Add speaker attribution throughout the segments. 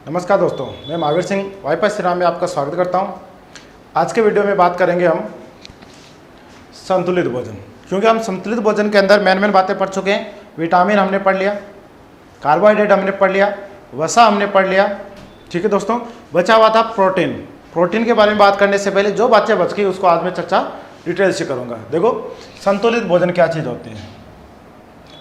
Speaker 1: नमस्कार दोस्तों, मैं महावीर सिंह वाईपाई श्रीराम में आपका स्वागत करता हूं। आज के वीडियो में बात करेंगे हम संतुलित भोजन, क्योंकि हम संतुलित भोजन के अंदर मेन बातें पढ़ चुके हैं। विटामिन हमने पढ़ लिया, कार्बोहाइड्रेट हमने पढ़ लिया, वसा हमने पढ़ लिया। ठीक है दोस्तों, बचा हुआ था प्रोटीन। प्रोटीन के बारे में बात करने से पहले जो बातें बच गई उसको आज मैं चर्चा डिटेल से करूँगा। देखो, संतुलित भोजन क्या चीज़ होती है।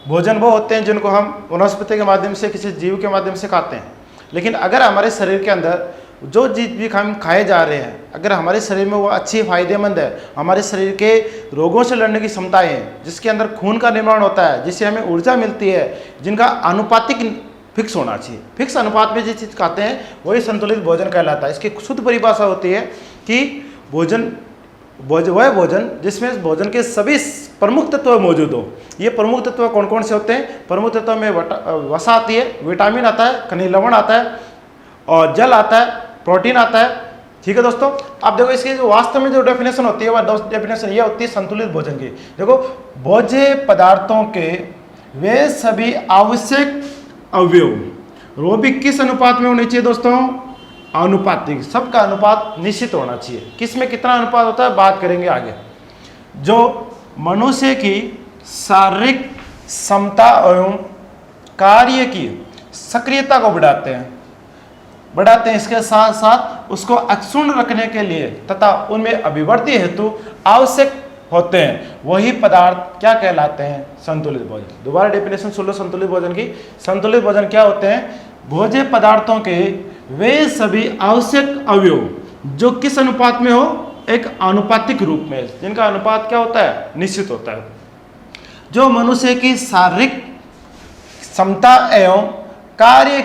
Speaker 1: भोजन वो होते हैं जिनको हम वनस्पति के माध्यम से, किसी जीव के माध्यम से खाते हैं। लेकिन अगर हमारे शरीर के अंदर जो चीज़ भी हम खाए जा रहे हैं, अगर हमारे शरीर में वो अच्छी फायदेमंद है, हमारे शरीर के रोगों से लड़ने की क्षमताएं हैं, जिसके अंदर खून का निर्माण होता है, जिससे हमें ऊर्जा मिलती है, जिनका अनुपातिक फिक्स होना चाहिए, फिक्स अनुपात में जिस चीज़ खाते हैं वही संतुलित भोजन कहलाता है। इसकी शुद्ध परिभाषा होती है कि वह भोजन जिसमें भोजन के सभी प्रमुख तत्व मौजूद हो। ये प्रमुख तत्व कौन कौन से होते हैं? प्रमुख तत्व में वसा आती है, विटामिन आता है, खनिज लवण आता है, और जल आता है, प्रोटीन आता है। ठीक है दोस्तों, आप देखो इसकी जो वास्तव में जो डेफिनेशन होती है, वह डेफिनेशन ये होती है संतुलित भोजन की। देखो, भोज्य पदार्थों के वे सभी आवश्यक अवयव वो भी किस अनुपात में होने चाहिए दोस्तों? अनुपातिक। सबका अनुपात निश्चित होना चाहिए। किस में कितना अनुपात होता है बात करेंगे आगे। जो मनुष्य की शारीरिक क्षमता एवं कार्य की सक्रियता को बढ़ाते हैं, इसके साथ साथ उसको अक्षुण्ण रखने के लिए तथा उनमें अभिवृद्धि हेतु आवश्यक होते हैं, वही पदार्थ क्या कहलाते हैं? संतुलित भोजन। दोबारा डेफिनेशन सुन लो संतुलित भोजन की। संतुलित भोजन क्या होते हैं? भोज्य पदार्थों के वे सभी आवश्यक अवयव जो किस अनुपात में हो? एक अनुपातिक रूप में, जिनका अनुपात क्या होता है? निश्चित होता है। जो मनुष्य की शारीरिक क्षमता एवं कार्य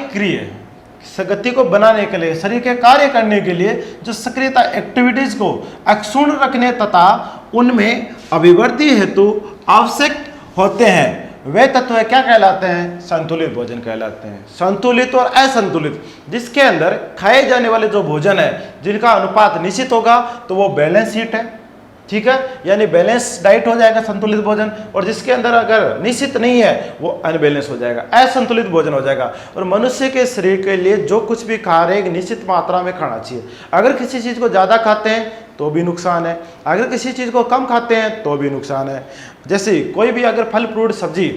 Speaker 1: गति को बनाने के लिए, शरीर के कार्य करने के लिए जो सक्रियता एक्टिविटीज को अक्षुण्ण रखने तथा उनमें अभिवृद्धि हेतु आवश्यक होते हैं, वे तत्व क्या कहलाते हैं? संतुलित भोजन कहलाते हैं। संतुलित और असंतुलित, जिसके अंदर खाए जाने वाले जो भोजन है जिनका अनुपात निश्चित होगा तो वो बैलेंस शीट है। ठीक है, यानी बैलेंस डाइट हो जाएगा संतुलित भोजन, और जिसके अंदर अगर निश्चित नहीं है वो अनबैलेंस हो जाएगा, असंतुलित भोजन हो जाएगा। और मनुष्य के शरीर के लिए जो कुछ भी खा रहे हैं एक निश्चित मात्रा में खाना चाहिए। अगर किसी चीज़ को ज़्यादा खाते हैं तो भी नुकसान है, अगर किसी चीज़ को कम खाते हैं तो भी नुकसान है। जैसे कोई भी अगर फल फ्रूट सब्जी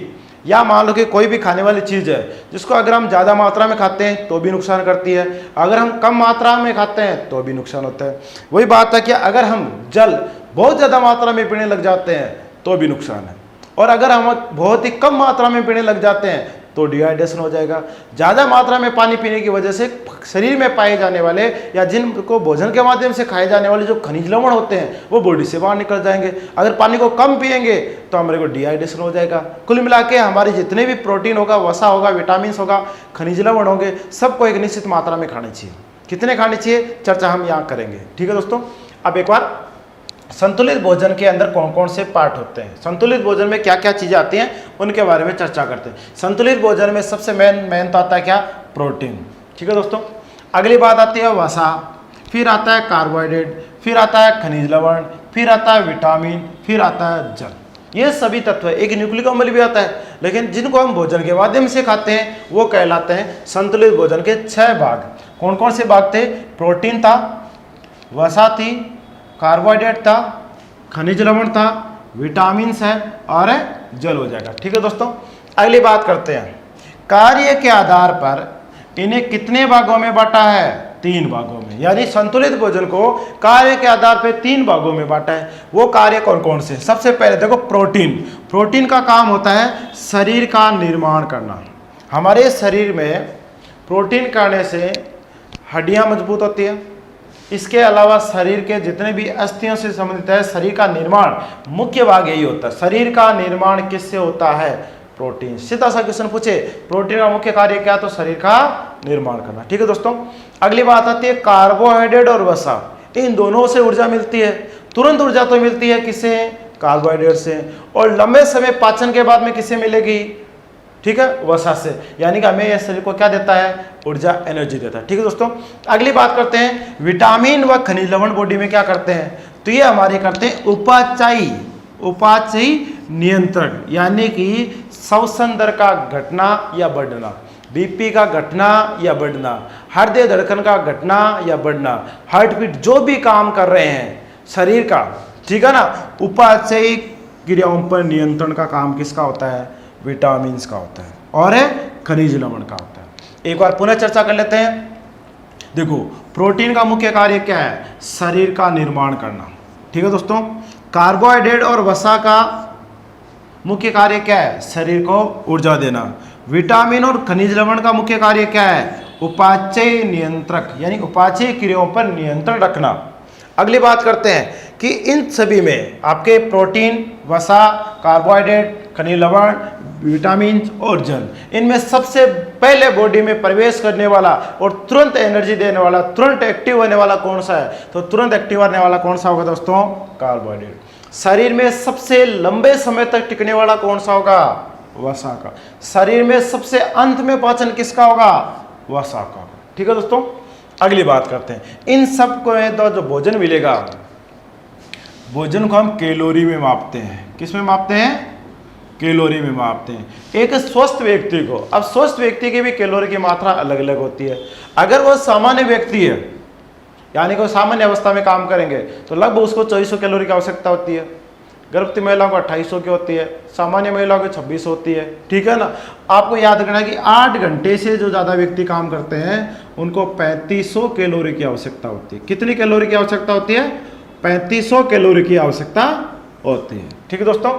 Speaker 1: या मान लो कि कोई भी खाने वाली चीज़ है जिसको अगर हम ज़्यादा मात्रा में खाते हैं तो भी नुकसान करती है, अगर हम कम मात्रा में खाते हैं तो भी नुकसान होता है। वही बात है कि अगर हम जल बहुत ज़्यादा मात्रा में पीने लग जाते हैं तो भी नुकसान है, और अगर हम बहुत ही कम मात्रा में पीने लग जाते हैं तो डिहाइड्रेशन हो जाएगा। ज़्यादा मात्रा में पानी पीने की वजह से शरीर में पाए जाने वाले या जिनको भोजन के माध्यम से खाए जाने वाले जो खनिज लवण होते हैं वो बॉडी से बाहर निकल जाएंगे। अगर पानी को कम पिएंगे तो हमारे को डिहाइड्रेशन हो जाएगा। कुल मिला के हमारे जितने भी प्रोटीन होगा, वसा होगा, विटामिन होगा, खनिज लवण होंगे, सबको एक निश्चित मात्रा में खाने चाहिए। कितने खाने चाहिए चर्चा हम यहाँ करेंगे। ठीक है दोस्तों, अब एक बार संतुलित भोजन के अंदर कौन कौन से पार्ट होते हैं, संतुलित भोजन में क्या क्या चीज़ें आती हैं, उनके बारे में चर्चा करते हैं। संतुलित भोजन में सबसे मेन तो आता है क्या? प्रोटीन। ठीक है दोस्तों, अगली बात आती है वसा, फिर आता है कार्बोहाइड्रेट, फिर आता है खनिज लवण, फिर आता है विटामिन, फिर आता है जल। ये सभी तत्व, एक न्यूक्लिक अम्ल भी आता है, लेकिन जिनको हम भोजन के माध्यम से खाते हैं वो कहलाते हैं संतुलित भोजन के 6 भाग। कौन कौन से भाग थे? प्रोटीन था, वसा थी, कार्बोहाइड्रेट था, खनिज लवण था, विटामिन है और जल हो जाएगा। ठीक है दोस्तों, अगली बात करते हैं। कार्य के आधार पर इन्हें कितने भागों में बांटा है? 3 भागों में। यानी संतुलित भोजन को कार्य के आधार पर 3 भागों में बांटा है। वो कार्य कौन कौन से? सबसे पहले देखो प्रोटीन। प्रोटीन का काम होता है शरीर का निर्माण करना। हमारे शरीर में प्रोटीन खाने से हड्डियां मजबूत होती है। इसके अलावा शरीर के जितने भी अस्थियों से संबंधित है, शरीर का निर्माण मुख्य भाग यही होता है। शरीर का निर्माण किससे होता है? प्रोटीन। सीधा सा क्वेश्चन पूछे, प्रोटीन का मुख्य कार्य क्या? तो शरीर का निर्माण करना। ठीक है दोस्तों, अगली बात आती है कार्बोहाइड्रेट और वसा। इन दोनों से ऊर्जा मिलती है। तुरंत ऊर्जा तो मिलती है किससे? कार्बोहाइड्रेट से, और लंबे समय पाचन के बाद में किससे मिलेगी? ठीक है, वसा से। यानी कि हमें यह शरीर को क्या देता है? ऊर्जा, एनर्जी देता है। ठीक है दोस्तों, अगली बात करते हैं विटामिन व खनिज लवण बॉडी में क्या करते हैं? तो ये हमारे करते हैं उपापचयी नियंत्रण, यानी कि श्वसन दर का घटना या बढ़ना। बीपी का घटना या बढ़ना, हृदय धड़कन का घटना या बढ़ना, हार्ट बीट, जो भी काम कर रहे हैं शरीर का, ठीक है ना, उपाचयी क्रियाओं पर नियंत्रण का काम किसका होता है? विटामिन का होता है और खनिज लवण का होता है। एक बार पुनः चर्चा कर लेते हैं। देखो, प्रोटीन का मुख्य कार्य क्या है? शरीर का निर्माण करना, ठीक है दोस्तों। कार्बोहाइड्रेट और वसा का मुख्य कार्य क्या है? शरीर को ऊर्जा देना। विटामिन और खनिज लवण का मुख्य कार्य क्या है? उपाचय नियंत्रक, यानी उपाचय क्रियाओं पर नियंत्रण रखना। अगली बात करते हैं कि इन सभी में आपके प्रोटीन, वसा, कार्बोहाइड्रेट, खनिज लवण, विटामिन और जल, इनमें सबसे पहले बॉडी में प्रवेश करने वाला और तुरंत एनर्जी देने वाला, तुरंत एक्टिव होने वाला कौन सा है? तो तुरंत एक्टिव होने वाला कौन सा होगा दोस्तों? कार्बोहाइड्रेट। शरीर में सबसे लंबे समय तक टिकने वाला कौन सा होगा? वसा का। शरीर में सबसे अंत में पाचन किसका होगा? वसा का। ठीक है दोस्तों, अगली बात करते हैं। इन सब को जो भोजन मिलेगा, भोजन को हम कैलोरी में मापते हैं। किस में मापते हैं? कैलोरी में मापते हैं। एक स्वस्थ व्यक्ति को, अब स्वस्थ व्यक्ति की भी कैलोरी की मात्रा अलग अलग होती है। अगर वो सामान्य व्यक्ति है, यानी कि वो सामान्य अवस्था में काम करेंगे, तो लगभग उसको 2400 कैलोरी की आवश्यकता होती है। गर्भवती महिलाओं को 2800 की होती है, सामान्य महिलाओं को 2600 होती है। ठीक है ना। आपको याद रखना कि 8 घंटे से जो ज़्यादा व्यक्ति काम करते हैं उनको 3500 कैलोरी की आवश्यकता होती है। कितनी कैलोरी की आवश्यकता होती है? 3500 कैलोरी की आवश्यकता होती है। ठीक है दोस्तों।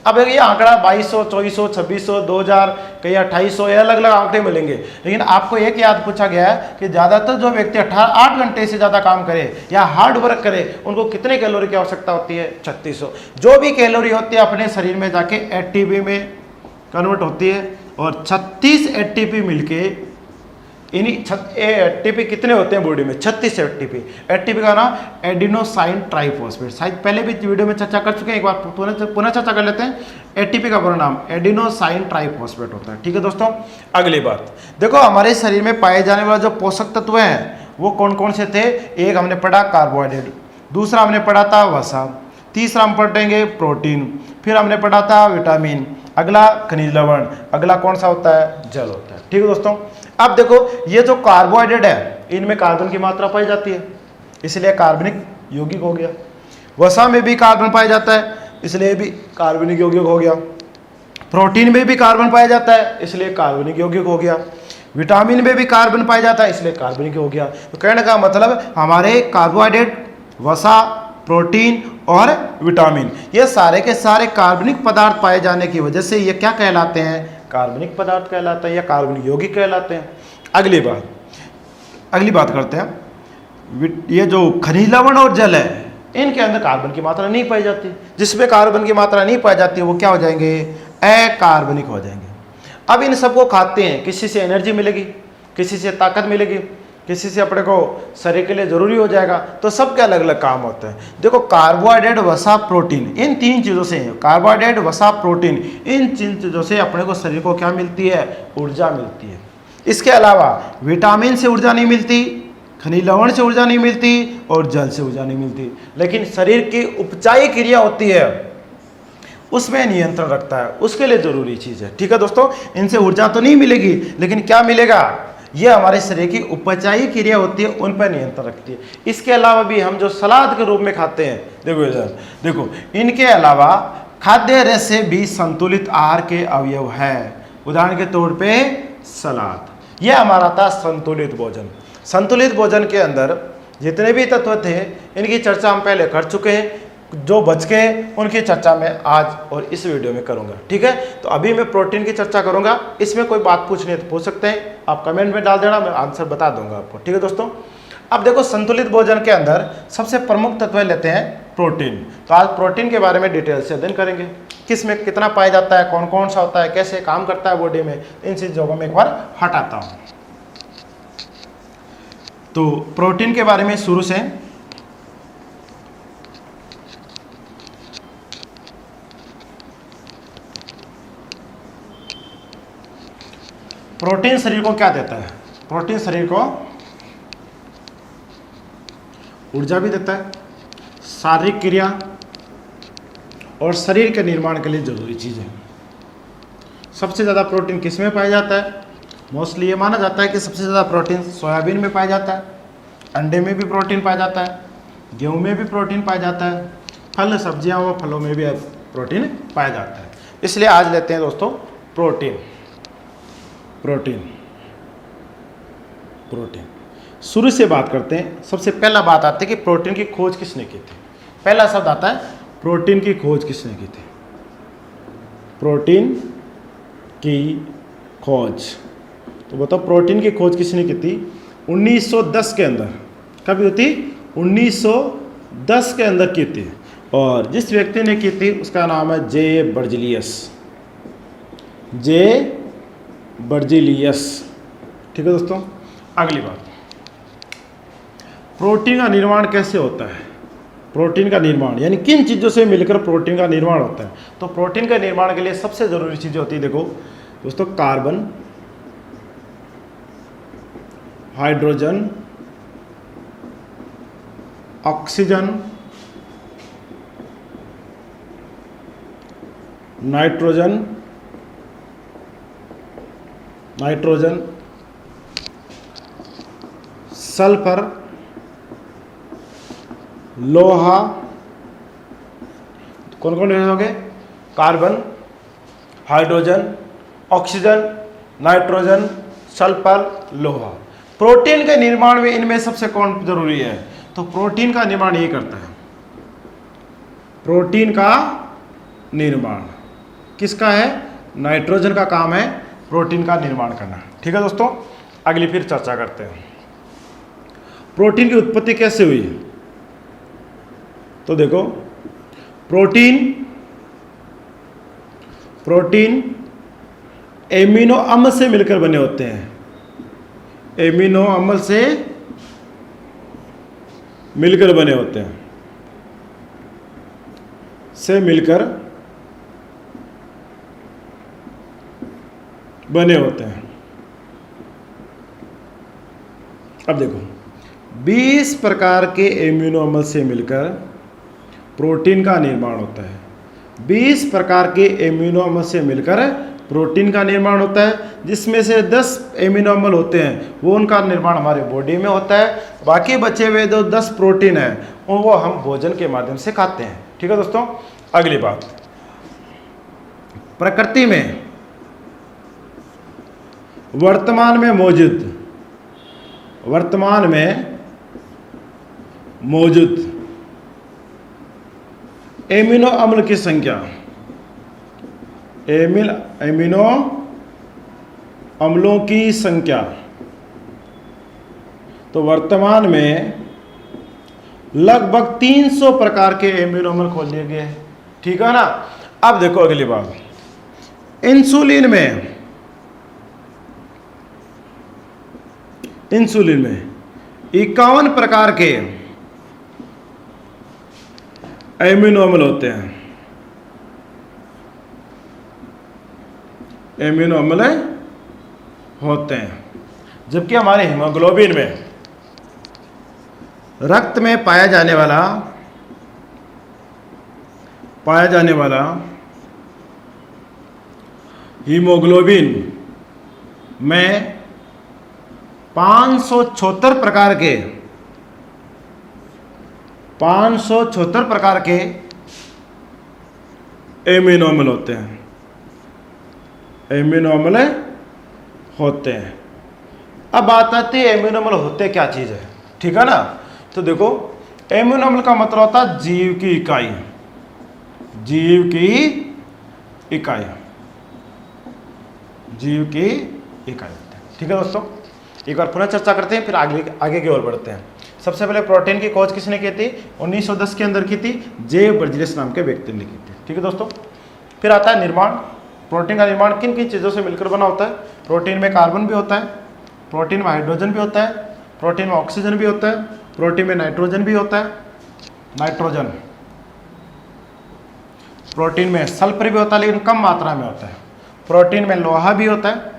Speaker 1: अब ये आंकड़ा 2200, 2400, 2600, 2000, कहीं 2800, ये अलग अलग आंकड़े मिलेंगे। लेकिन आपको एक याद पूछा गया है कि ज़्यादातर जो व्यक्ति 8 घंटे से ज़्यादा काम करे या हार्ड वर्क करे, उनको कितने कैलोरी की आवश्यकता होती है? 3600। जो भी कैलोरी होती है अपने शरीर में जाके एटीपी में कन्वर्ट होती है, और 36 एटीपी मिलके, इन्हीं एटीपी कितने होते हैं बॉडी में? 36 एटीपी। एटीपी का नाम एडिनोसाइन ट्राइफॉस्फेट, शायद पहले भी वीडियो में चर्चा कर चुके हैं, एक बार पुनः चर्चा कर लेते हैं। एटीपी का पूरा नाम एडिनोसाइन ट्राइफॉस्फेट होता है। ठीक है दोस्तों। अगली बात देखो, हमारे शरीर में पाए जाने वाले जो पोषक तत्व हैं वो कौन कौन से थे? एक हमने पढ़ा कार्बोहाइड्रेट, दूसरा हमने पढ़ा था वसा, तीसरा हम पढ़ेंगे प्रोटीन, फिर हमने पढ़ा था विटामिन, अगला खनिज लवण, अगला कौन सा होता है? जल होता है। ठीक है दोस्तों। अब देखो, ये जो कार्बोहाइड्रेट है इनमें कार्बन की मात्रा पाई जाती है, इसलिए कार्बनिक यौगिक हो गया। वसा में भी कार्बन पाया जाता है, इसलिए भी कार्बनिक यौगिक हो गया। प्रोटीन में भी कार्बन पाया जाता है, इसलिए कार्बनिक यौगिक हो गया। विटामिन में भी कार्बन पाया जाता है, इसलिए कार्बनिक हो गया। तो कहने का मतलब हमारे कार्बोहाइड्रेट, वसा, प्रोटीन और विटामिन, ये सारे के सारे कार्बनिक पदार्थ पाए जाने की वजह से ये क्या कहलाते हैं? कार्बनिक पदार्थ कहलाते हैं या कार्बनिक यौगिक कहलाते हैं। अगली बात करते हैं। ये जो खनिज लवण और जल है, इनके अंदर कार्बन की मात्रा नहीं पाई जाती। जिसमें कार्बन की मात्रा नहीं पाई जाती वो क्या हो जाएंगे? अकार्बनिक हो जाएंगे। अब इन सबको खाते हैं, किसी से एनर्जी मिलेगी, किसी से ताकत मिलेगी, किसी से अपने को शरीर के लिए जरूरी हो जाएगा। तो सबके अलग अलग काम होते हैं। देखो, कार्बोहाइड्रेट, वसा, प्रोटीन, इन 3 चीज़ों से, कार्बोहाइड्रेट, वसा, प्रोटीन, इन 3 चीज़ों से अपने को शरीर को क्या मिलती है? ऊर्जा मिलती है। इसके अलावा विटामिन से ऊर्जा नहीं मिलती, खनिज लवण से ऊर्जा नहीं मिलती और जल से ऊर्जा नहीं मिलती। लेकिन शरीर की उपचायी क्रिया होती है, उसमें नियंत्रण रखता है, उसके लिए जरूरी चीज़ है। ठीक है दोस्तों। इनसे ऊर्जा तो नहीं मिलेगी, लेकिन क्या मिलेगा? ये हमारे शरीर की उपचायी क्रिया होती है, उन पर नियंत्रण रखती है। इसके अलावा भी हम जो सलाद के रूप में खाते हैं, देखो इनके अलावा खाद्य रस से भी संतुलित आहार के अवयव है। उदाहरण के तौर पे सलाद, ये हमारा था संतुलित भोजन। संतुलित भोजन के अंदर जितने भी तत्व थे इनकी चर्चा हम पहले कर चुके हैं। जो बच के उनकी चर्चा मैं आज और इस वीडियो में करूंगा। ठीक है। तो अभी मैं प्रोटीन की चर्चा करूंगा। इसमें कोई बात पूछनी है तो पूछ सकते हैं, आप कमेंट में डाल देना, मैं आंसर बता दूंगा आपको। ठीक है दोस्तों। अब देखो, संतुलित भोजन के अंदर सबसे प्रमुख तत्व लेते हैं प्रोटीन। तो आज प्रोटीन के बारे में डिटेल से अध्ययन करेंगे, किस में कितना पाया जाता है, कौन कौन सा होता है, कैसे काम करता है बॉडी में। इन चीज़ों को मैं एक बार हटाता हूँ। तो प्रोटीन के बारे में शुरू से प्रोटीन शरीर को क्या देता है? प्रोटीन शरीर को ऊर्जा भी देता है, शारीरिक क्रिया और शरीर के निर्माण के लिए जरूरी चीज़ है। सबसे ज़्यादा प्रोटीन किस में पाया जाता है? मोस्टली ये माना जाता है कि सबसे ज़्यादा प्रोटीन सोयाबीन में पाया जाता है, अंडे में भी प्रोटीन पाया जाता है, गेहूं में भी प्रोटीन पाया जाता है, फल सब्जियां व फलों में भी प्रोटीन पाया जाता है। इसलिए आज लेते हैं दोस्तों प्रोटीन। प्रोटीन प्रोटीन शुरू से बात करते हैं। सबसे पहला बात आती है कि प्रोटीन की खोज किसने की थी। पहला शब्द आता है प्रोटीन की खोज किसने की थी। प्रोटीन की खोज, तो बताओ प्रोटीन की खोज किसने की थी। 1910 के अंदर। कब हुई थी? 1910 के अंदर की थी। और जिस व्यक्ति ने की थी उसका नाम है जे बर्जिलियस। जे बर्जिलियस। ठीक है दोस्तों। अगली बात, प्रोटीन का निर्माण कैसे होता है। प्रोटीन का निर्माण यानी किन चीज़ों से मिलकर प्रोटीन का निर्माण होता है। तो प्रोटीन के निर्माण के लिए सबसे ज़रूरी चीज़ें होती है, देखो दोस्तों, carbon, hydrogen, oxygen, nitrogen, sulphur, लोहा। कौन कौन हो गए? Carbon, hydrogen, oxygen, nitrogen, sulphur, लोहा। प्रोटीन के निर्माण में इनमें सबसे कौन जरूरी है? तो प्रोटीन का निर्माण ये करता है। प्रोटीन का निर्माण किसका है? नाइट्रोजन का काम है प्रोटीन का निर्माण करना। ठीक है दोस्तों। अगली फिर चर्चा करते हैं प्रोटीन की उत्पत्ति कैसे हुई। तो देखो, प्रोटीन एमिनो अम्ल से मिलकर बने होते हैं। एमिनो अम्ल से मिलकर बने होते हैं, से मिलकर बने होते हैं। अब देखो, 20 प्रकार के एमिनो अम्ल से मिलकर प्रोटीन का निर्माण होता है। 20 प्रकार के एमिनो अम्ल से मिलकर प्रोटीन का निर्माण होता है, जिसमें से 10 एमिनो अम्ल होते हैं वो उनका निर्माण हमारे बॉडी में होता है। बाकी बचे हुए जो 10 प्रोटीन है वो हम भोजन के माध्यम से खाते हैं। ठीक है दोस्तों। अगली बात, प्रकृति में वर्तमान में मौजूद एमिनो अम्ल की संख्या, एमिनो अम्लों की संख्या, तो वर्तमान में लगभग 300 प्रकार के एमिनो अम्ल खोज लिए गए हैं। ठीक है ना। अब देखो अगली बात, इंसुलिन में 51 प्रकार के एमिनो अम्ल होते हैं। एमिनो अम्ल होते हैं, जबकि हमारे हीमोग्लोबिन में, रक्त में पाया जाने वाला हीमोग्लोबिन में 576 प्रकार के एमिनो अम्ल होते हैं। एमिनो अम्ल होते हैं। अब बात आती है एमिनो अम्ल होते क्या चीज़ है। ठीक है ना। तो देखो, एमिनो अम्ल का मतलब होता है जीव की इकाई। जीव की इकाई होती है। ठीक है दोस्तों। एक बार पुनः चर्चा करते हैं, फिर आगे की ओर बढ़ते हैं। सबसे पहले प्रोटीन की खोज किसने की थी? 1910 के अंदर की थी, जे बर्जिलियस नाम के व्यक्ति ने की थी। ठीक है दोस्तों। फिर आता है निर्माण। प्रोटीन का निर्माण किन किन चीज़ों से मिलकर बना होता है? प्रोटीन में कार्बन भी होता है, प्रोटीन में हाइड्रोजन भी होता है, प्रोटीन में ऑक्सीजन भी होता है, प्रोटीन में नाइट्रोजन भी होता है, प्रोटीन में सल्फर भी होता है लेकिन कम मात्रा में होता है, प्रोटीन में लोहा भी होता है।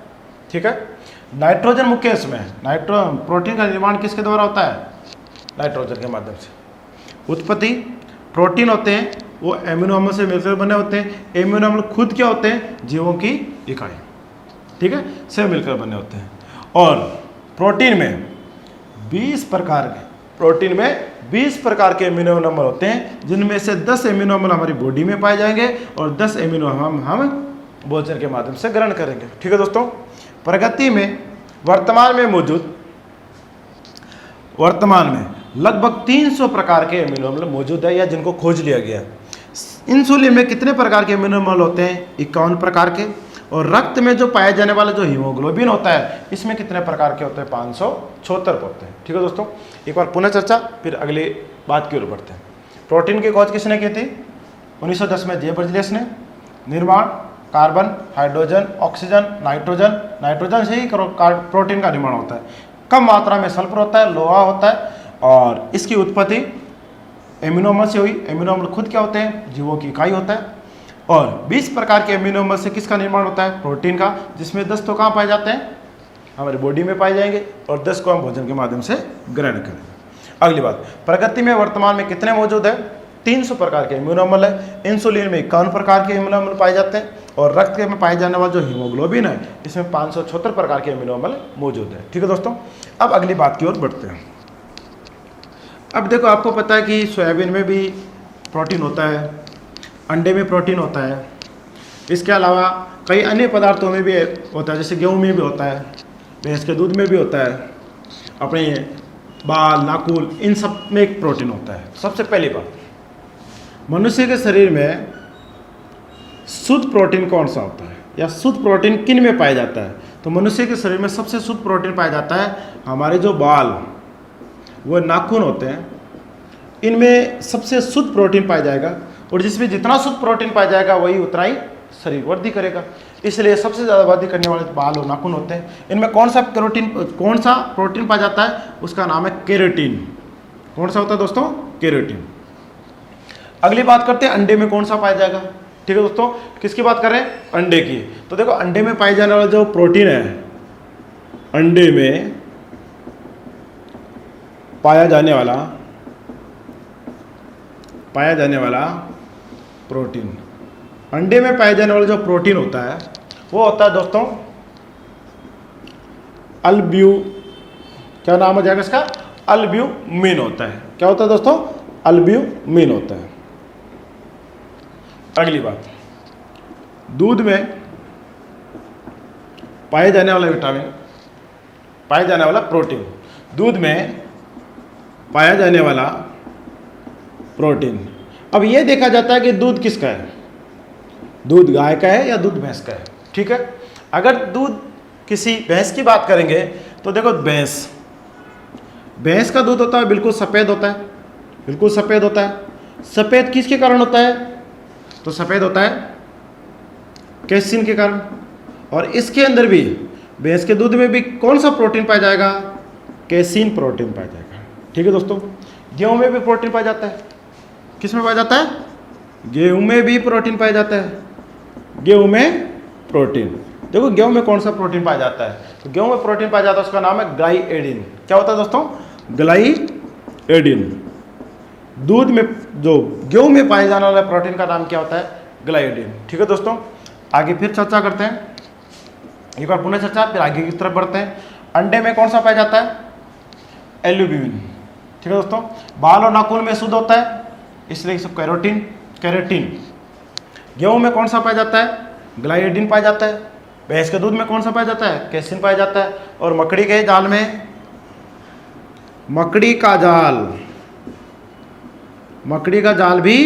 Speaker 1: ठीक है। नाइट्रोजन मुख्य इसमें प्रोटीन का निर्माण किसके द्वारा होता है? नाइट्रोजन के माध्यम से। उत्पत्ति, प्रोटीन होते हैं वो एमिनो अम्ल से मिलकर बने होते हैं। एमिनो अम्ल खुद क्या होते हैं? जीवों की इकाई। ठीक है, से मिलकर बने होते हैं। और प्रोटीन में 20 प्रकार के एमिनो नंबर होते हैं, जिनमें से 10 एमिनो अम्ल हमारी बॉडी में पाए जाएंगे और 10 एमिनो हम भोजन के माध्यम से ग्रहण करेंगे। ठीक है दोस्तों, प्रकृति में वर्तमान में लगभग 300 प्रकार के एमिनो अम्ल मौजूद है, या जिनको खोज लिया गया। इंसुलिन में कितने प्रकार के एमिनो अम्ल होते हैं? 51 प्रकार के। और रक्त में जो पाया जाने वाला जो हीमोग्लोबिन होता है, इसमें कितने प्रकार के होते हैं? 576 होते हैं। ठीक है दोस्तों, एक बार पुनः चर्चा, फिर अगली बात की ओर बढ़ते हैं। प्रोटीन की खोज किसने की थी? 1910 में जे बर्जेस ने। निर्माण कार्बन, हाइड्रोजन, ऑक्सीजन, नाइट्रोजन से ही प्रोटीन का निर्माण होता है। कम मात्रा में सल्फर होता है, लोहा होता है, और इसकी उत्पत्ति एमिनो अम्ल से हुई। एमिनो अम्ल खुद क्या होते हैं? जीवों की इकाई होता है। और 20 प्रकार के एमिनो अम्ल से किसका निर्माण होता है? प्रोटीन का, जिसमें 10 तो कहाँ पाए जाते हैं? हमारी बॉडी में पाए जाएंगे, और 10 को हम भोजन के माध्यम से ग्रहण करेंगे। अगली बात, प्रकृति में वर्तमान में कितने मौजूद है? 300 प्रकार के एमिनो अम्ल है। इंसुलिन में 51 प्रकार के एमिनो अम्ल पाए जाते हैं, और रक्त में पाए जाने वाला जो हीमोग्लोबिन है, इसमें 576 प्रकार के एमिनो अम्ल मौजूद है। ठीक है दोस्तों, अब अगली बात की ओर बढ़ते हैं। अब देखो, आपको पता है कि सोयाबीन में भी प्रोटीन होता है, अंडे में प्रोटीन होता है, इसके अलावा कई अन्य पदार्थों में भी होता है, जैसे गेहूं में भी होता है, भैंस के दूध में भी होता है, अपने बाल, नाखून, इन सब में एक प्रोटीन होता है। सबसे पहली बात, मनुष्य के शरीर में शुद्ध प्रोटीन कौन सा होता है, या शुद्ध प्रोटीन किन में पाया जाता है? तो मनुष्य के शरीर में सबसे शुद्ध प्रोटीन पाया जाता है हमारे जो बाल, वो नाखून होते हैं, इनमें सबसे शुद्ध प्रोटीन पाया जाएगा। और जिसमें जितना शुद्ध प्रोटीन पाया जाएगा, वही उतना ही शरीर वृद्धि करेगा। इसलिए सबसे ज़्यादा वृद्धि करने वाले बाल और नाखून होते हैं। इनमें कौन सा प्रोटीन पाया जाता है? उसका नाम है केराटिन। कौन सा होता है दोस्तों? केराटिन। अगली बात करते हैं, अंडे में कौन सा पाया जाएगा? ठीक है दोस्तों, किसकी बात कर रहे हैं? अंडे की। तो देखो, अंडे में पाए जाने वाला जो प्रोटीन है, अंडे में पाया जाने वाला प्रोटीन, अंडे में पाए जाने वाला जो प्रोटीन होता है, वो होता है दोस्तों क्या नाम हो जाएगा इसका? अल्ब्यूमिन होता है। क्या होता है दोस्तों? अल्ब्यूमिन होता है। अगली बात, दूध में पाए जाने वाला विटामिन, पाए जाने वाला प्रोटीन, दूध में पाया जाने वाला प्रोटीन। अब ये देखा जाता है कि दूध किसका है? दूध गाय का है या दूध भैंस का है? ठीक है, अगर दूध किसी भैंस की बात करेंगे, तो देखो, भैंस का दूध होता है बिल्कुल सफ़ेद होता है, बिल्कुल सफ़ेद होता है। सफ़ेद किसके कारण होता है? तो सफ़ेद होता है कैसीन के कारण। और इसके अंदर भी, भैंस के दूध में भी कौन सा प्रोटीन पाया जाएगा? कैसीन प्रोटीन पाया जाएगा। ठीक है दोस्तों, गेहूं में भी प्रोटीन पाया जाता है। किस में पाया जाता है? गेहूं में भी प्रोटीन पाया जाता है। गेहूं में प्रोटीन, देखो गेहूं में कौन सा प्रोटीन पाया जाता है? तो गेहूं में प्रोटीन पाया जाता है, उसका नाम है ग्लाइएडिन। क्या होता है दोस्तों? ग्लाइएडिन। दूध में, जो गेहूं में पाए जाने वाला प्रोटीन का नाम क्या होता है? ग्लाइएडिन। ठीक है दोस्तों, आगे फिर चर्चा करते हैं, एक बार पुनः चर्चा, फिर आगे की तरफ बढ़ते हैं। अंडे में कौन सा पाया जाता है? एल्ब्यूमिन। ठीक है दोस्तों, बाल और नाखून में शुद्ध होता है, इसलिए सब केराटिन। गेहूं में कौन सा पाया जाता है? ग्लाइएडिन पाया जाता है। भैंस के दूध में कौन सा पाया जाता है? कैसीन पाया जाता है। और मकड़ी के जाल में, मकड़ी का जाल भी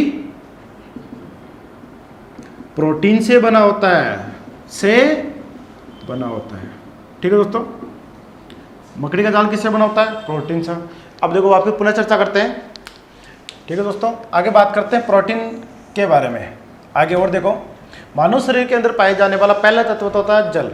Speaker 1: प्रोटीन से बना होता है, ठीक है दोस्तों, मकड़ी का जाल किससे बना होता है? प्रोटीन से। अब देखो, वापस पुनः चर्चा करते हैं। ठीक है दोस्तों, आगे बात करते हैं प्रोटीन के बारे में। आगे और देखो, मानव शरीर के अंदर पाए जाने वाला पहला तत्व होता है जल।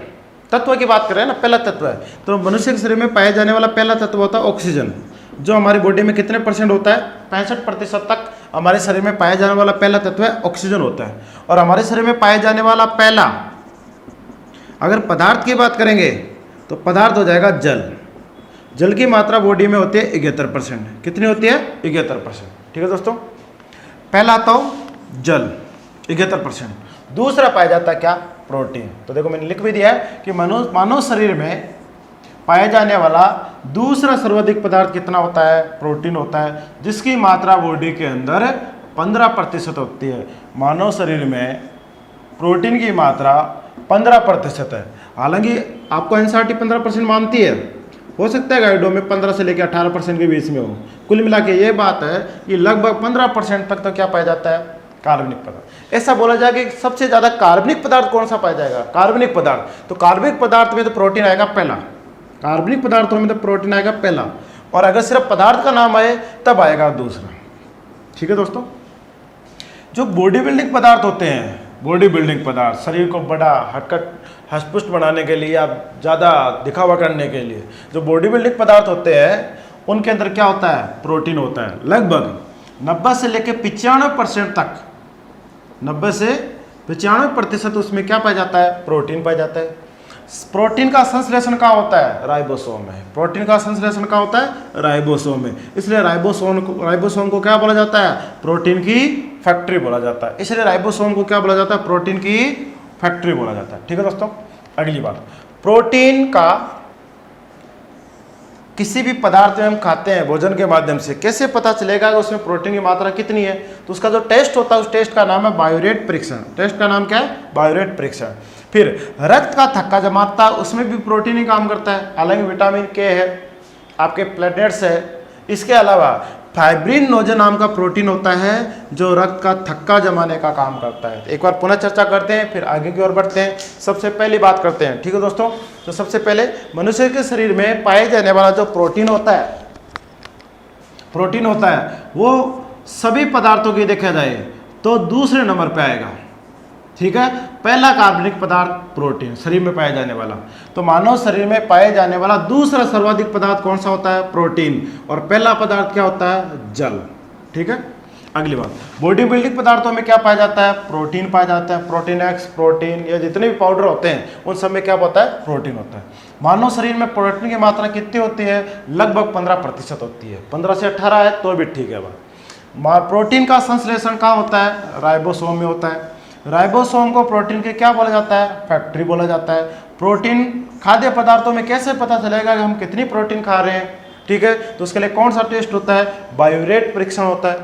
Speaker 1: तत्व की बात करें ना, पहला तत्व है, तो मनुष्य के शरीर में पाए जाने वाला पहला तत्व होता है ऑक्सीजन, जो हमारी बॉडी में कितने परसेंट होता है? 65% तक हमारे शरीर में पाया जाने वाला पहला तत्व है ऑक्सीजन होता है। और हमारे शरीर में पाए जाने वाला पहला, अगर पदार्थ की बात करेंगे, तो पदार्थ हो जाएगा जल। जल की मात्रा बॉडी में होती है 71%। कितनी होती है? 71%। ठीक है दोस्तों, पहला तो जल 71%। दूसरा पाया जाता है क्या? प्रोटीन। तो देखो मैंने लिख भी दिया है कि मानव शरीर में पाया जाने वाला दूसरा सर्वाधिक पदार्थ कितना होता है? प्रोटीन होता है, जिसकी मात्रा बॉडी के अंदर 15% होती है। मानव शरीर में प्रोटीन की मात्रा 15% है। हालांकि आपको एनसीईआरटी 15% मानती है, हो सकता है गाइडों में 15 से लेकर 18% के बीच में हो। कुल मिला के ये बात है कि लगभग 15% तक तो क्या पाया जाता है? कार्बनिक पदार्थ। ऐसा बोला जाए कि सबसे ज्यादा कार्बनिक पदार्थ कौन सा पाया जाएगा? कार्बनिक पदार्थ। तो कार्बनिक पदार्थ में तो प्रोटीन आएगा पहला, कार्बनिक पदार्थों में तो प्रोटीन आएगा पहला, और अगर सिर्फ पदार्थ का नाम आए तब आएगा दूसरा। ठीक है दोस्तों, जो बॉडी बिल्डिंग पदार्थ होते हैं, बॉडी बिल्डिंग पदार्थ, शरीर को बड़ा हटकट हष्टपुष्ट बनाने के लिए या ज़्यादा दिखावा करने के लिए जो बॉडी बिल्डिंग पदार्थ होते हैं, उनके अंदर क्या होता है? प्रोटीन होता है। लगभग 90 से लेकर 95% तक, 90 से 95% उसमें क्या पाया जाता है? प्रोटीन पाया जाता है। प्रोटीन का संश्लेषण कहाँ होता है? राइबोसोम में। प्रोटीन का संश्लेषण कहाँ होता है? राइबोसोम में। इसलिए राइबोसोम को क्या बोला जाता है? प्रोटीन की फैक्ट्री बोला जाता है। इसलिए राइबोसोम को क्या बोला जाता है? प्रोटीन की फैक्ट्री बोला जाता है। ठीक है दोस्तों, अगली बात, प्रोटीन का किसी भी पदार्थ में हम खाते हैं भोजन के माध्यम से, कैसे पता चलेगा कि उसमें प्रोटीन की मात्रा कितनी है? तो उसका जो टेस्ट होता है, उस टेस्ट का नाम है बायोरेट परीक्षण। टेस्ट का नाम क्या है? बायोरेट परीक्षण। फिर रक्त का थक्का जमाता, उसमें भी प्रोटीन ही काम करता है। हालांकि विटामिन के है, आपके प्लेटलेट्स है। इसके अलावा फाइब्रिनोजन नाम का प्रोटीन होता है जो रक्त का थक्का जमाने का काम करता है। एक बार पुनः चर्चा करते हैं, फिर आगे की ओर बढ़ते हैं। सबसे पहली बात करते हैं, ठीक है दोस्तों। तो सबसे पहले मनुष्य के शरीर में पाए जाने वाला जो प्रोटीन होता है वो सभी पदार्थों की देखा जाए तो दूसरे नंबर पे आएगा। ठीक है, पहला कार्बनिक पदार्थ प्रोटीन, शरीर में पाया जाने वाला। तो मानव शरीर में पाए जाने वाला दूसरा सर्वाधिक पदार्थ कौन सा होता है? प्रोटीन। और पहला पदार्थ क्या होता है? जल। ठीक है, अगली बात, बॉडी बिल्डिंग पदार्थों में क्या पाया जाता है? प्रोटीन पाया जाता है। प्रोटीन एक्स, प्रोटीन, या जितने भी पाउडर होते हैं उन सब में क्या होता है? प्रोटीन होता है। मानव शरीर में प्रोटीन की मात्रा कितनी होती है? लगभग 15% होती है। 15 से 18 है तो भी ठीक है। प्रोटीन का संश्लेषण कहाँ होता है? राइबोसोम में होता है। राइबोसोम को प्रोटीन के क्या बोला जाता है? फैक्ट्री बोला जाता है। प्रोटीन खाद्य पदार्थों में कैसे पता चलेगा कि हम कितनी प्रोटीन खा रहे हैं? ठीक है, तो उसके लिए कौन सा टेस्ट होता है? बायोरेट परीक्षण होता है,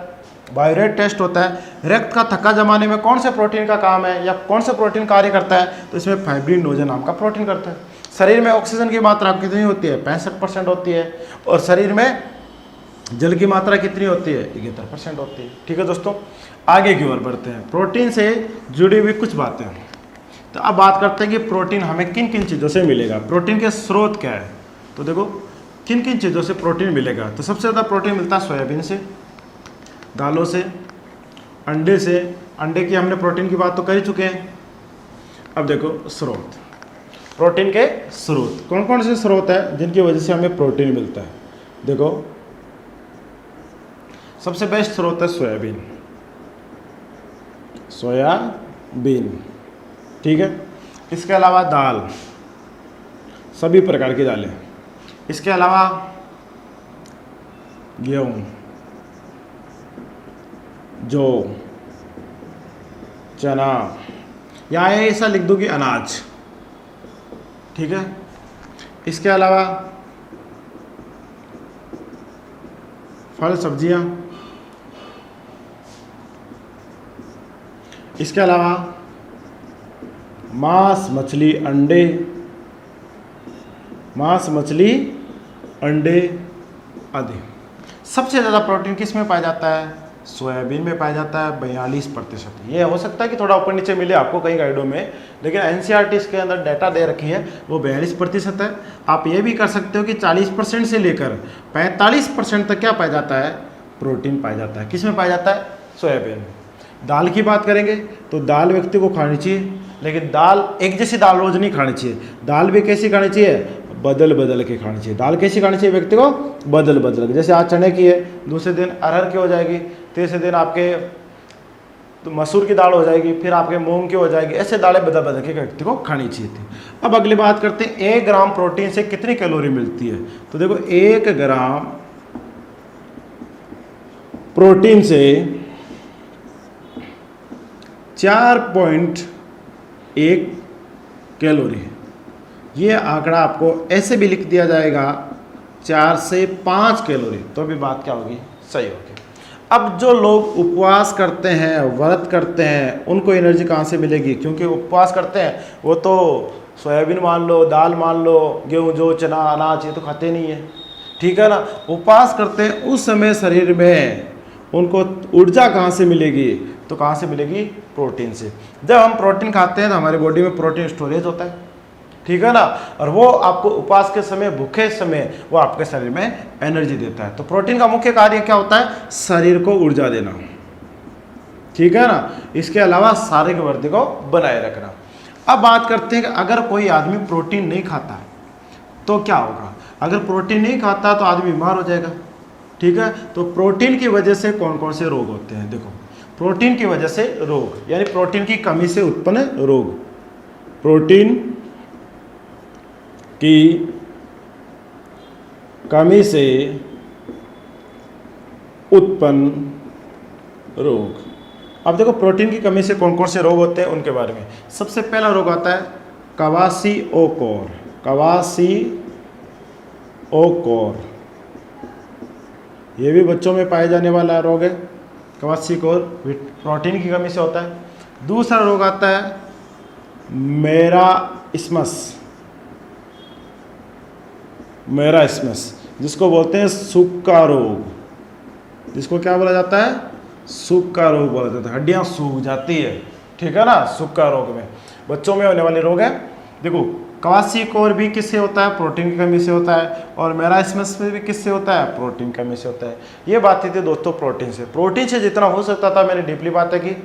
Speaker 1: बायोरेट टेस्ट होता है। रक्त का थक्का जमाने में कौन से प्रोटीन का काम है या कौन सा प्रोटीन कार्य करता है? तो इसमें फाइब्रिनोजन नाम का प्रोटीन करता है। शरीर में ऑक्सीजन की मात्रा कितनी होती है? 65% होती है। और शरीर में जल की मात्रा कितनी होती है? 71% होती है। ठीक है दोस्तों, आगे की ओर बढ़ते हैं। प्रोटीन से जुड़ी हुई कुछ बातें। तो अब बात करते हैं कि प्रोटीन हमें किन किन चीज़ों से मिलेगा, प्रोटीन के स्रोत क्या है। तो देखो किन किन चीज़ों से प्रोटीन मिलेगा। तो सबसे ज़्यादा प्रोटीन मिलता है सोयाबीन से, दालों से, अंडे से। अंडे की हमने प्रोटीन की बात तो कर ही चुके हैं। अब देखो स्रोत, प्रोटीन के स्रोत कौन कौन से स्रोत है जिनकी वजह से हमें प्रोटीन मिलता है? देखो सबसे बेस्ट स्रोत है सोयाबीन, सोयाबीन। ठीक है, इसके अलावा दाल, सभी प्रकार की दालें। इसके अलावा गेहूँ, जौ, चना, या ऐसा लिख दूँ कि अनाज। ठीक है, इसके अलावा फल सब्जियां, इसके अलावा मांस मछली अंडे, मांस मछली अंडे आदि। सबसे ज़्यादा प्रोटीन किस में पाया जाता है? सोयाबीन में पाया जाता है 42%। ये हो सकता है कि थोड़ा ऊपर नीचे मिले आपको कई गाइडों में, लेकिन एनसीईआरटी इसके अंदर डाटा दे रखी है वो 42% है। आप ये भी कर सकते हो कि 40% से लेकर 45% तक क्या पाया जाता है? प्रोटीन पाया जाता है। किस में पाया जाता है? सोयाबीन में। दाल की बात करेंगे तो दाल व्यक्ति को खानी चाहिए, लेकिन दाल एक जैसी दाल रोज नहीं खानी चाहिए। दाल भी कैसी खानी चाहिए? बदल बदल के खानी चाहिए। दाल कैसी खानी चाहिए व्यक्ति को? बदल बदल के। जैसे आज चने की है, दूसरे दिन अरहर की हो जाएगी, तीसरे दिन आपके तो मसूर की दाल हो जाएगी, फिर आपके मूंग की हो जाएगी। ऐसे दालें बदल बदल के व्यक्ति को खानी चाहिए थी। अब अगली बात करते हैं 1 ग्राम प्रोटीन से कितनी कैलोरी मिलती है। तो देखो 1 ग्राम प्रोटीन से 4.1 कैलोरी। ये आंकड़ा आपको ऐसे भी लिख दिया जाएगा 4 से 5 कैलोरी, तो भी बात क्या होगी, सही होगी। अब जो लोग उपवास करते हैं, व्रत करते हैं, उनको एनर्जी कहाँ से मिलेगी? क्योंकि उपवास करते हैं वो तो सोयाबीन मान लो, दाल मान लो, गेहूँ जो चना अनाज ये तो खाते नहीं है, ठीक है ना। उपवास करते हैं उस समय शरीर में उनको ऊर्जा कहाँ से मिलेगी? तो कहाँ से मिलेगी? प्रोटीन से। जब हम प्रोटीन खाते हैं तो हमारी बॉडी में प्रोटीन स्टोरेज होता है, ठीक है ना, और वो आपको उपवास के समय, भूखे समय वो आपके शरीर में एनर्जी देता है। तो प्रोटीन का मुख्य कार्य क्या होता है? शरीर को ऊर्जा देना, ठीक है ना। इसके अलावा शारीरिक वृद्धि को बनाए रखना। अब बात करते हैं कि अगर कोई आदमी प्रोटीन नहीं खाता तो क्या होगा? अगर प्रोटीन नहीं खाता तो आदमी बीमार हो जाएगा, ठीक है। तो प्रोटीन की वजह से कौन कौन से रोग होते हैं? देखो, प्रोटीन की वजह से रोग यानी प्रोटीन की कमी से उत्पन्न रोग। प्रोटीन की कमी से उत्पन्न रोग। अब देखो प्रोटीन की कमी से कौन कौन से रोग होते हैं उनके बारे में। सबसे पहला रोग आता है क्वाशिओकोर। क्वाशिओकोर ये भी बच्चों में पाए जाने वाला रोग है। क्वाशिओकोर प्रोटीन की कमी से होता है। दूसरा रोग आता है मेरास्मस, जिसको बोलते हैं सूखा रोग। जिसको क्या बोला जाता है? सूखा रोग बोला जाता है। हड्डियां सूख जाती है, ठीक है ना। सूखा रोग में बच्चों में होने वाले रोग है। देखो क्वाशिओकोर भी किससे होता है? प्रोटीन की कमी से होता है। और मेरास्मस में भी किससे होता है? प्रोटीन की कमी से होता है। ये बातें थी दोस्तों प्रोटीन से। प्रोटीन से जितना हो सकता था मैंने डीपली बातें की।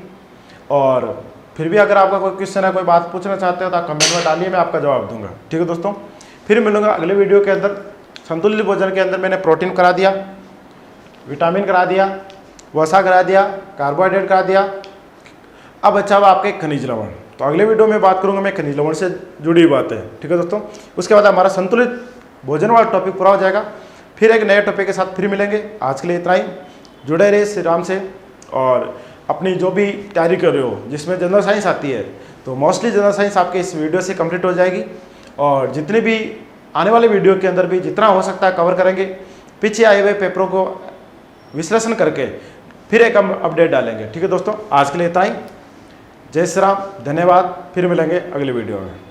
Speaker 1: और फिर भी अगर आपका कोई क्वेश्चन है, कोई बात पूछना चाहते हो तो आप कमेंट में डालिए, मैं आपका जवाब दूंगा, ठीक है दोस्तों। फिर मिलूंगा अगले वीडियो के अंदर। संतुलित भोजन के अंदर मैंने प्रोटीन करा दिया, विटामिन करा दिया, वसा करा दिया, कार्बोहाइड्रेट करा दिया। अब अच्छा हुआ आपके खनिज लवण। तो अगले वीडियो में बात करूंगा मैं खनिज लवण से जुड़ी बात है, ठीक है दोस्तों। उसके बाद हमारा संतुलित भोजन वाला टॉपिक पूरा हो जाएगा। फिर एक नए टॉपिक के साथ फिर मिलेंगे। आज के लिए इतना ही। जुड़े रहिए श्री राम से। और अपनी जो भी तैयारी कर रहे हो जिसमें जनरल साइंस आती है, तो मोस्टली जनरल साइंस आपके इस वीडियो से कंप्लीट हो जाएगी। और जितने भी आने वाले वीडियो के अंदर भी जितना हो सकता है कवर करेंगे। पीछे आए हुए पेपरों को विश्लेषण करके फिर एक हम अपडेट डालेंगे, ठीक है दोस्तों। आज के लिए इतना ही। जय श्री राम, धन्यवाद। फिर मिलेंगे अगले वीडियो में।